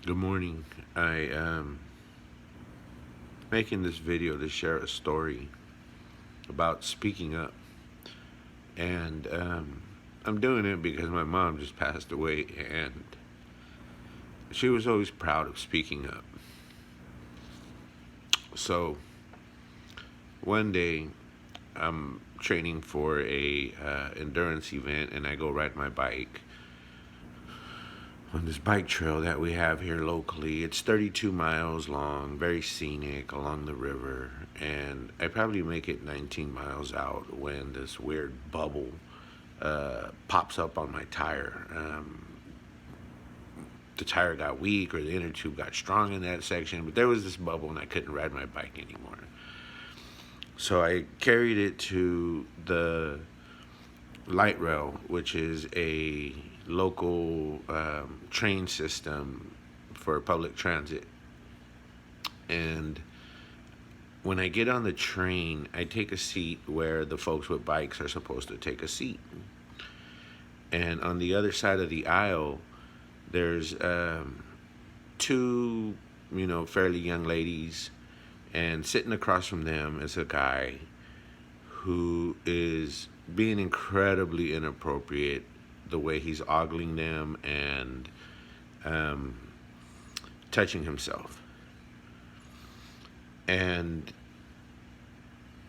Good morning. I making this video to share a story about speaking up, and I'm doing it because my mom just passed away, and she was always proud of speaking up. So one day, I'm training for a endurance event, and I go ride my bike on this bike trail that we have here locally. It's 32 miles long, very scenic along the river, and I probably make it 19 miles out when this weird bubble pops up on my tire. The tire got weak or the inner tube got strong in that section, but there was this bubble and I couldn't ride my bike anymore. So I carried it to the light rail, which is a local train system for public transit. And when I get on the train, I take a seat where the folks with bikes are supposed to take a seat. And on the other side of the aisle, there's two, fairly young ladies. And sitting across from them is a guy who is being incredibly inappropriate the way he's ogling them and um, touching himself. And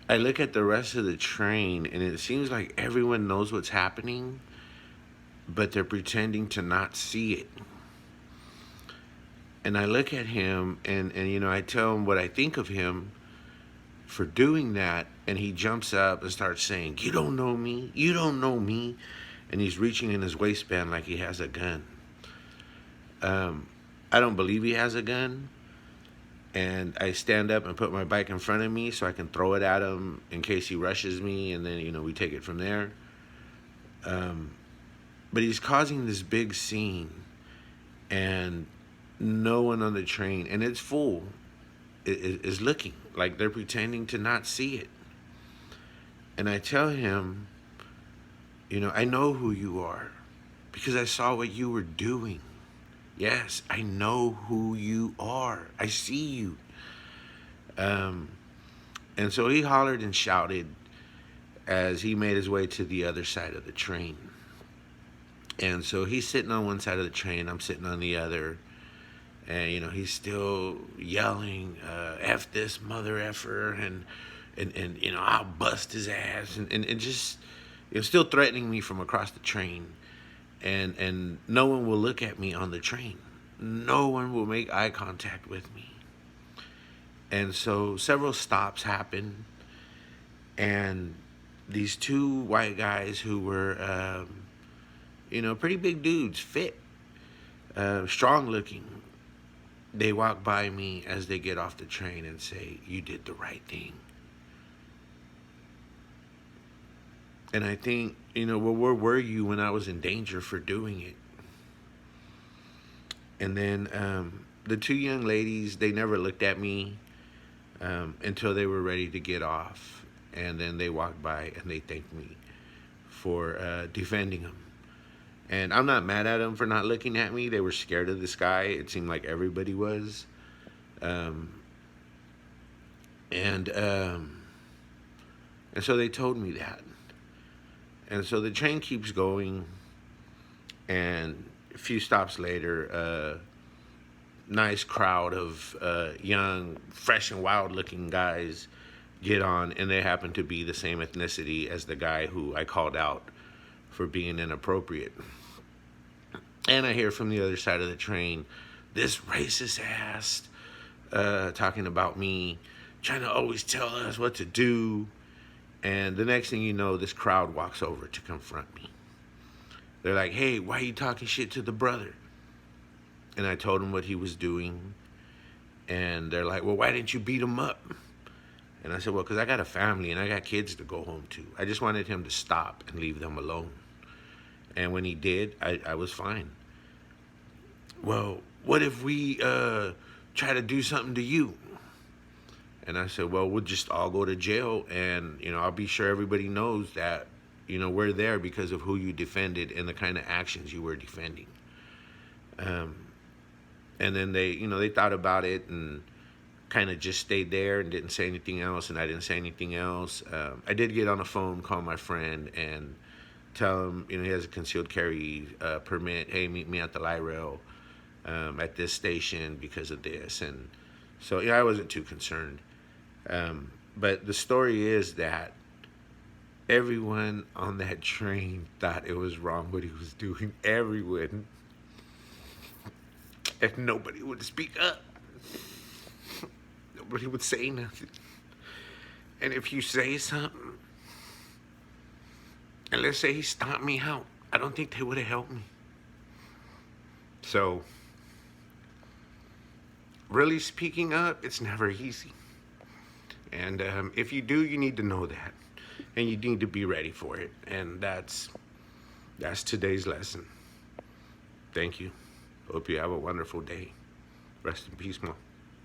I look at the rest of the train, and it seems like everyone knows what's happening, but they're pretending to not see it. And I look at him, and I tell him what I think of him for doing that, and he jumps up and starts saying, "You don't know me. You don't know me." And he's reaching in his waistband like he has a gun. Um, I don't believe he has a gun, and I stand up and put my bike in front of me so I can throw it at him in case he rushes me, and then we take it from there. Um, but he's causing this big scene, and no one on the train, and it's full, is looking like they're pretending to not see it. And I tell him, I know who you are because I saw what you were doing. Yes, I know who you are. I see you. Um, and so he hollered and shouted as he made his way to the other side of the train. And so he's sitting on one side of the train, I'm sitting on the other. And, he's still yelling, F this mother effer, and I'll bust his ass. And just, still threatening me from across the train. And no one will look at me on the train. No one will make eye contact with me. And so several stops happen, and these two white guys who were, pretty big dudes, fit, strong looking, they walk by me as they get off the train and say, "You did the right thing." And I think, well, where were you when I was in danger for doing it? And then the two young ladies, they never looked at me until they were ready to get off. And then they walked by and they thanked me for defending them. And I'm not mad at them for not looking at me. They were scared of this guy. It seemed like everybody was. Um, and and so they told me that. And so the train keeps going, and a few stops later, nice crowd of young, fresh and wild-looking guys get on, and they happen to be the same ethnicity as the guy who I called out for being inappropriate. And I hear from the other side of the train, this racist ass talking about me, trying to always tell us what to do. And the next thing you know, this crowd walks over to confront me. They're like, "Hey, why are you talking shit to the brother?" And I told him what he was doing. And they're like, "Well, why didn't you beat him up?" And I said, "Well, because I got a family and I got kids to go home to. I just wanted him to stop and leave them alone." And when he did, I was fine. "Well, what if we try to do something to you?" And I said, "Well, we'll just all go to jail, and I'll be sure everybody knows that we're there because of who you defended and the kind of actions you were defending." Um, And then they thought about it and kind of just stayed there and didn't say anything else, and I didn't say anything else. I did get on the phone, call my friend, and tell him, he has a concealed carry permit. Hey, meet me at the light rail at this station because of this. And so, I wasn't too concerned. But the story is that everyone on that train thought it was wrong what he was doing. Everyone. And nobody would speak up. Nobody would say nothing. And if you say something, and let's say he stomped me out, I don't think they would have helped me. So, really speaking up, it's never easy. And if you do, you need to know that. And you need to be ready for it. And that's today's lesson. Thank you. Hope you have a wonderful day. Rest in peace, Mom.